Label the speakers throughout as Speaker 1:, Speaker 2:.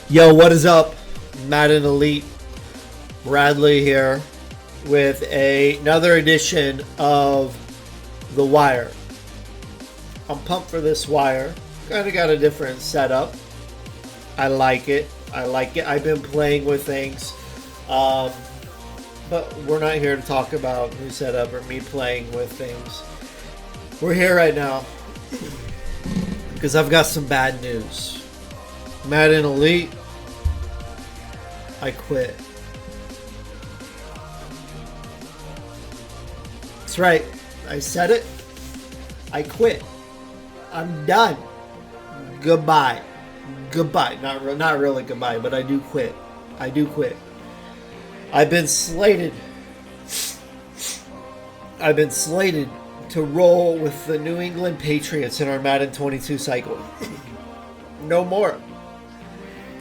Speaker 1: Yo, what is up? Madden Elite Bradley here with another edition of The Wire. I'm pumped for this wire. Kind of got a different setup. I like it. I've been playing with things. But we're not here to talk about new setup or me playing with things. We're here right now because I've got some bad news. Madden Elite, I quit. That's right. I said it. I quit. I'm done. Goodbye. Goodbye. Not really goodbye, but I do quit. I do quit. I've been slated to roll with the New England Patriots in our Madden 22 cycle. No more.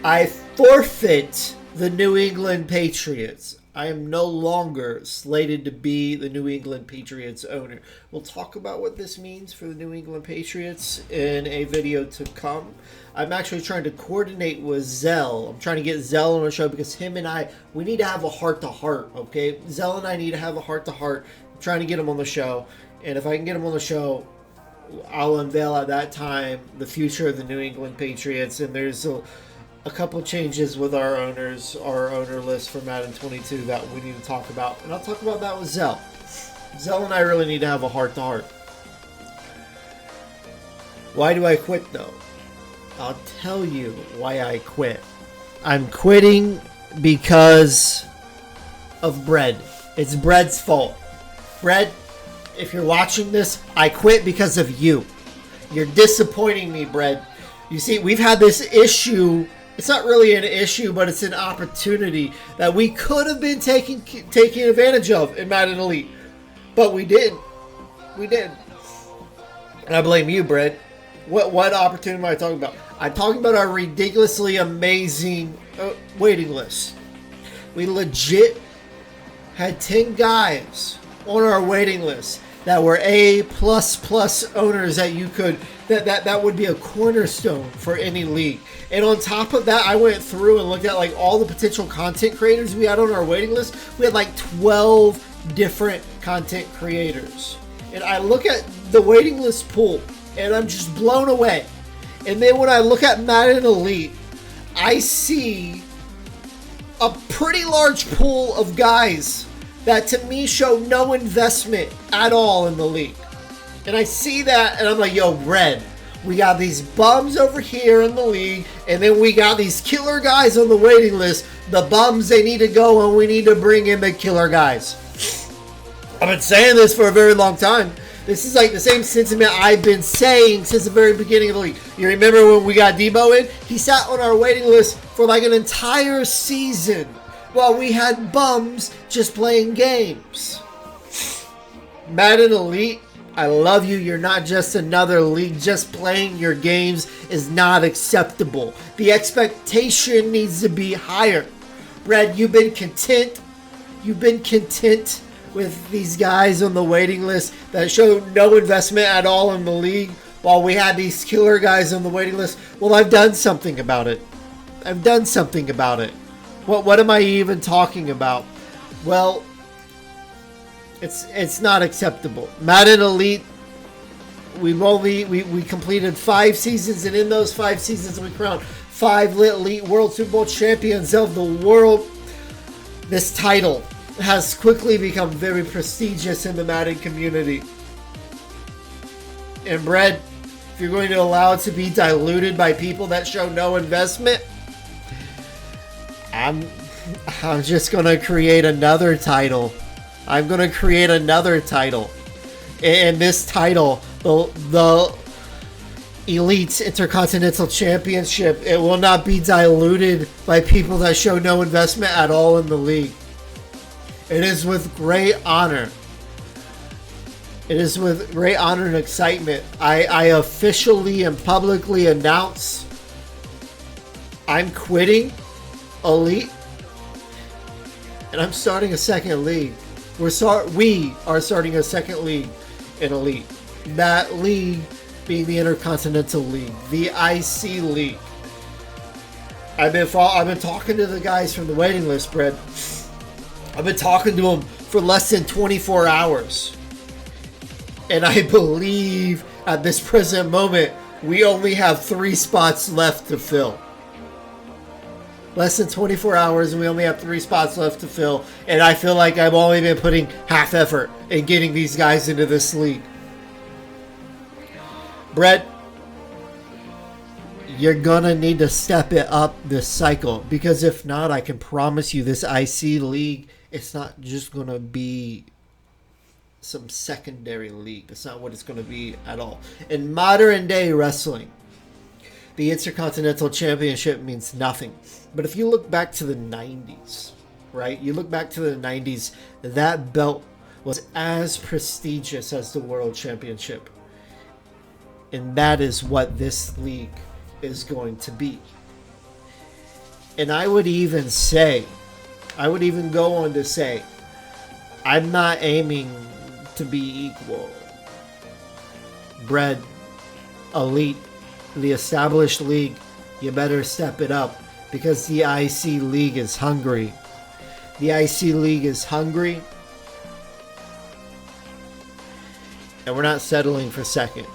Speaker 1: I forfeit the New England Patriots. I am no longer slated to be the New England Patriots owner. We'll talk about what this means for the New England Patriots in a video to come. I'm actually trying to coordinate with Zell. I'm trying to get Zell on the show because him and I, we need to have a heart-to-heart, okay? Zell and I need to have a heart-to-heart. I'm trying to get him on the show. And if I can get him on the show, I'll unveil at that time the future of the New England Patriots. And there's a couple changes with our owners, our owner list for Madden 22 that we need to talk about. And I'll talk about that with Zell. Zell and I really need to have a heart-to-heart. Why do I quit, though? I'll tell you why I quit. I'm quitting because of Bread. It's Bread's fault. Bread, if you're watching this, I quit because of you. You're disappointing me, Bread. You see, we've had this issue. It's not really an issue, but it's an opportunity that we could have been taking advantage of in Madden Elite. But we didn't. We didn't. And I blame you, Bread. What opportunity am I talking about? I'm talking about our ridiculously amazing waiting list. We legit had 10 guys on our waiting list that were A++ owners that you could that would be a cornerstone for any league. And on top of that, I went through and looked at like all the potential content creators we had on our waiting list. We had like 12 different content creators. And I look at the waiting list pool and I'm just blown away. And then when I look at Madden Elite, I see a pretty large pool of guys that to me show no investment at all in the league. And I see that and I'm like, yo, Red, we got these bums over here in the league, and then we got these killer guys on the waiting list. The bums, they need to go, and we need to bring in the killer guys. I've been saying this for a very long time. This is like the same sentiment I've been saying since the very beginning of the league. You remember when we got Debo in? He sat on our waiting list for like an entire season while we had bums just playing games. Madden Elite, I love you. You're not just another league. Just playing your games is not acceptable. The expectation needs to be higher. Brad, you've been content. You've been content with these guys on the waiting list that show no investment at all in the league while we had these killer guys on the waiting list. Well, I've done something about it. I've done something about it. What am I even talking about? Well, it's not acceptable. Madden Elite, we completed 5 seasons, and in those 5 seasons we crowned 5 Elite World Super Bowl champions of the world. This title has quickly become very prestigious in the Madden community. And Brad, if you're going to allow it to be diluted by people that show no investment, I'm just going to create another title. I'm going to create another title. And this title, the Elite Intercontinental Championship, it will not be diluted by people that show no investment at all in the league. It is with great honor. It is with great honor and excitement. I officially and publicly announce I'm quitting Elite and I'm starting a second league. We are starting a second league in Elite. That league being the Intercontinental League, the IC League. I've been talking to the guys from the waiting list, Brett. I've been talking to them for less than 24 hours. And I believe at this present moment, we only have 3 spots left to fill. Less than 24 hours and we only have 3 spots left to fill. And I feel like I've only been putting half effort in getting these guys into this league. Brett, you're gonna need to step it up this cycle. Because if not, I can promise you this IC league, it's not just gonna be some secondary league. That's not what it's gonna be at all. In modern day wrestling, the Intercontinental Championship means nothing. But if you look back to the 90s, right? You look back to the 90s, that belt was as prestigious as the World Championship. And that is what this league is going to be. And I would even go on to say, I'm not aiming to be equal. Bread, Elite, the established league, you better step it up because the IC league is hungry. The IC league is hungry. And we're not settling for second.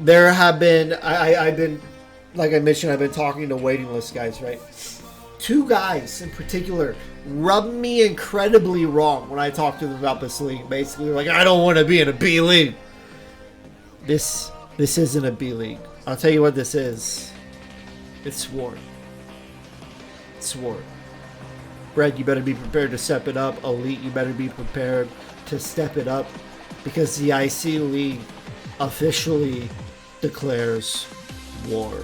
Speaker 1: There have been, I've been, like I mentioned, I've been talking to waiting list guys, right? 2 guys in particular rubbed me incredibly wrong when I talked to them about this league. Basically, they're like, I don't want to be in a B league. This isn't a B league. I'll tell you what this is. It's war. It's war. Brett, you better be prepared to step it up. Elite, you better be prepared to step it up because the IC league officially declares war.